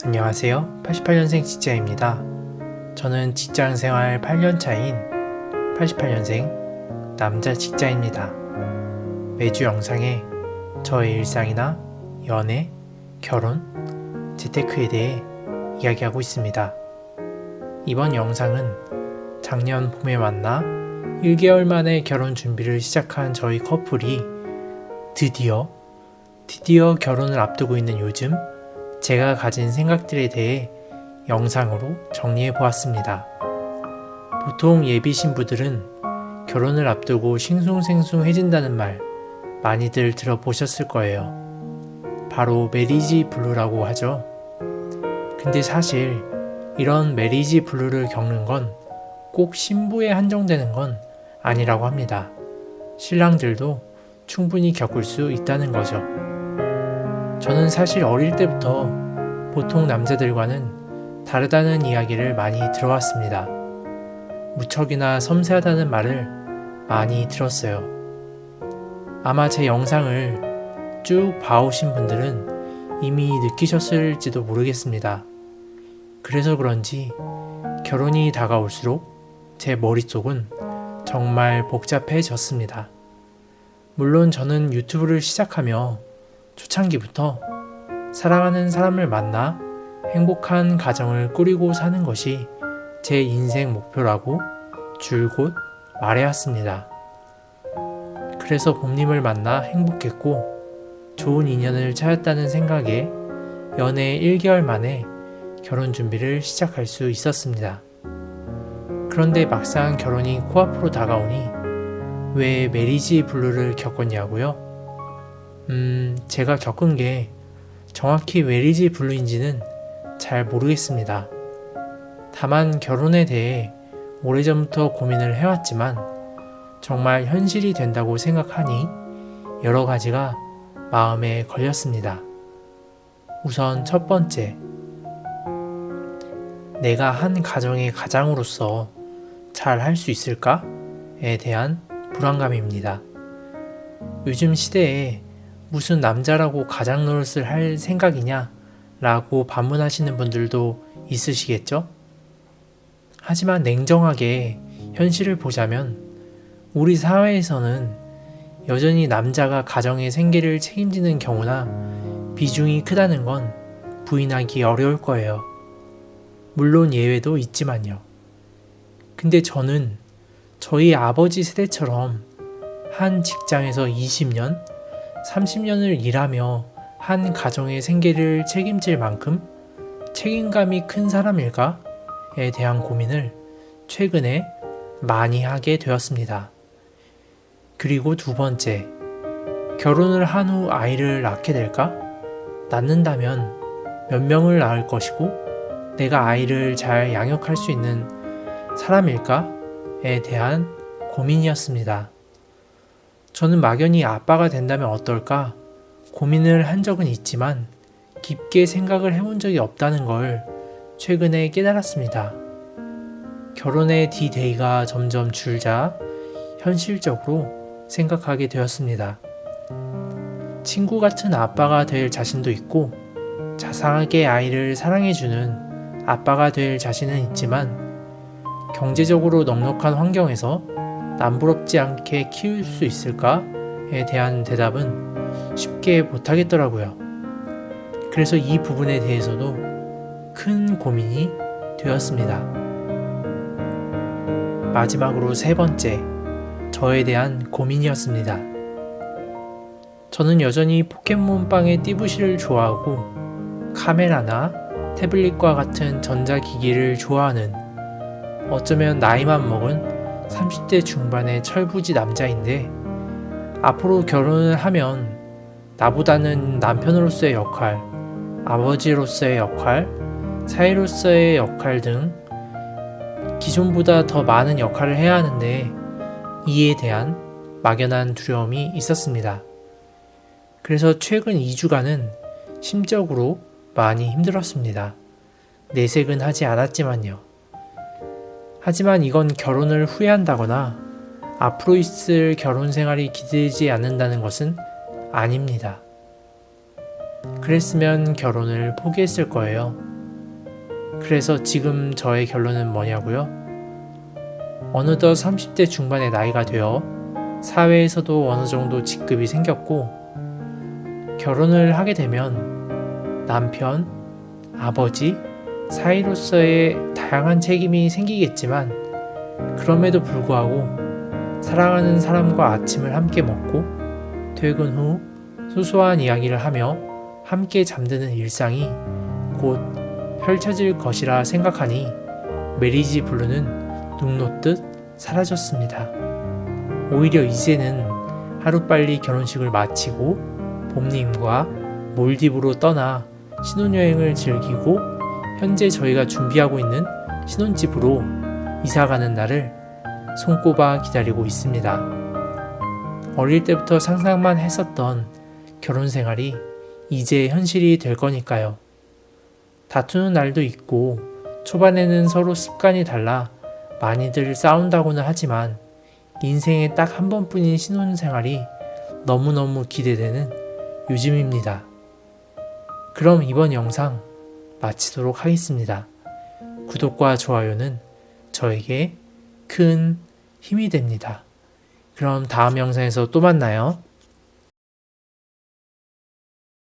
안녕하세요. 88년생 직자입니다. 저는 직장생활 8년 차인 88년생 남자 직자입니다. 매주 영상에 저의 일상이나 연애, 결혼, 재테크에 대해 이야기하고 있습니다. 이번 영상은 작년 봄에 만나 1개월 만에 결혼 준비를 시작한 저희 커플이 드디어 결혼을 앞두고 있는 요즘 제가 가진 생각들에 대해 영상으로 정리해 보았습니다. 보통 예비 신부들은 결혼을 앞두고 싱숭생숭해진다는 말 많이들 들어보셨을 거예요. 바로 메리지 블루라고 하죠. 근데 사실 이런 메리지 블루를 겪는 건 꼭 신부에 한정되는 건 아니라고 합니다. 신랑들도 충분히 겪을 수 있다는 거죠. 저는 사실 어릴 때부터 보통 남자들과는 다르다는 이야기를 많이 들어왔습니다. 무척이나 섬세하다는 말을 많이 들었어요. 아마 제 영상을 쭉 봐오신 분들은 이미 느끼셨을지도 모르겠습니다. 그래서 그런지 결혼이 다가올수록 제 머릿속은 정말 복잡해졌습니다. 물론 저는 유튜브를 시작하며 초창기부터 사랑하는 사람을 만나 행복한 가정을 꾸리고 사는 것이 제 인생 목표라고 줄곧 말해왔습니다. 그래서 봄님을 만나 행복했고 좋은 인연을 찾았다는 생각에 연애 1개월 만에 결혼 준비를 시작할 수 있었습니다. 그런데 막상 결혼이 코앞으로 다가오니 왜 메리지 블루를 겪었냐고요? 제가 겪은 게 정확히 메리지 블루인지는 잘 모르겠습니다. 다만 결혼에 대해 오래전부터 고민을 해왔지만 정말 현실이 된다고 생각하니 여러 가지가 마음에 걸렸습니다. 우선 첫 번째, 내가 한 가정의 가장으로서 잘 할 수 있을까에 대한 불안감입니다. 요즘 시대에 무슨 남자라고 가장 노릇을 할 생각이냐 라고 반문하시는 분들도 있으시겠죠? 하지만 냉정하게 현실을 보자면 우리 사회에서는 여전히 남자가 가정의 생계를 책임지는 경우나 비중이 크다는 건 부인하기 어려울 거예요. 물론 예외도 있지만요. 근데 저는 저희 아버지 세대처럼 한 직장에서 20년, 30년을 일하며 한 가정의 생계를 책임질 만큼 책임감이 큰 사람일까에 대한 고민을 최근에 많이 하게 되었습니다. 그리고 두 번째, 결혼을 한 후 아이를 낳게 될까? 낳는다면 몇 명을 낳을 것이고 내가 아이를 잘 양육할 수 있는 사람일까에 대한 고민이었습니다. 저는 막연히 아빠가 된다면 어떨까 고민을 한 적은 있지만 깊게 생각을 해본 적이 없다는 걸 최근에 깨달았습니다. 결혼의 D-Day가 점점 줄자 현실적으로 생각하게 되었습니다. 친구 같은 아빠가 될 자신도 있고 자상하게 아이를 사랑해주는 아빠가 될 자신은 있지만 경제적으로 넉넉한 환경에서 남부럽지 않게 키울 수 있을까에 대한 대답은 쉽게 못하겠더라고요. 그래서 이 부분에 대해서도 큰 고민이 되었습니다. 마지막으로 세 번째, 저에 대한 고민이었습니다. 저는 여전히 포켓몬빵의 띠부실을 좋아하고 카메라나 태블릿과 같은 전자기기를 좋아하는 어쩌면 나이만 먹은 30대 중반의 철부지 남자인데 앞으로 결혼을 하면 나보다는 남편으로서의 역할, 아버지로서의 역할, 사위로서의 역할 등 기존보다 더 많은 역할을 해야 하는데 이에 대한 막연한 두려움이 있었습니다. 그래서 최근 2주간은 심적으로 많이 힘들었습니다. 내색은 하지 않았지만요. 하지만 이건 결혼을 후회한다거나 앞으로 있을 결혼 생활이 기대지 않는다는 것은 아닙니다. 그랬으면 결혼을 포기했을 거예요. 그래서 지금 저의 결론은 뭐냐고요? 어느덧 30대 중반의 나이가 되어 사회에서도 어느 정도 직급이 생겼고 결혼을 하게 되면 남편, 아버지, 사이로서의 다양한 책임이 생기겠지만 그럼에도 불구하고 사랑하는 사람과 아침을 함께 먹고 퇴근 후 소소한 이야기를 하며 함께 잠드는 일상이 곧 펼쳐질 것이라 생각하니 메리지 블루는 눈 놓듯 사라졌습니다. 오히려 이제는 하루빨리 결혼식을 마치고 봄님과 몰디브로 떠나 신혼여행을 즐기고 현재 저희가 준비하고 있는 신혼집으로 이사가는 날을 손꼽아 기다리고 있습니다. 어릴 때부터 상상만 했었던 결혼 생활이 이제 현실이 될 거니까요. 다투는 날도 있고 초반에는 서로 습관이 달라 많이들 싸운다고는 하지만 인생에 딱 한 번뿐인 신혼생활이 너무너무 기대되는 요즘입니다. 그럼 이번 영상 마치도록 하겠습니다. 구독과 좋아요는 저에게 큰 힘이 됩니다. 그럼 다음 영상에서 또 만나요.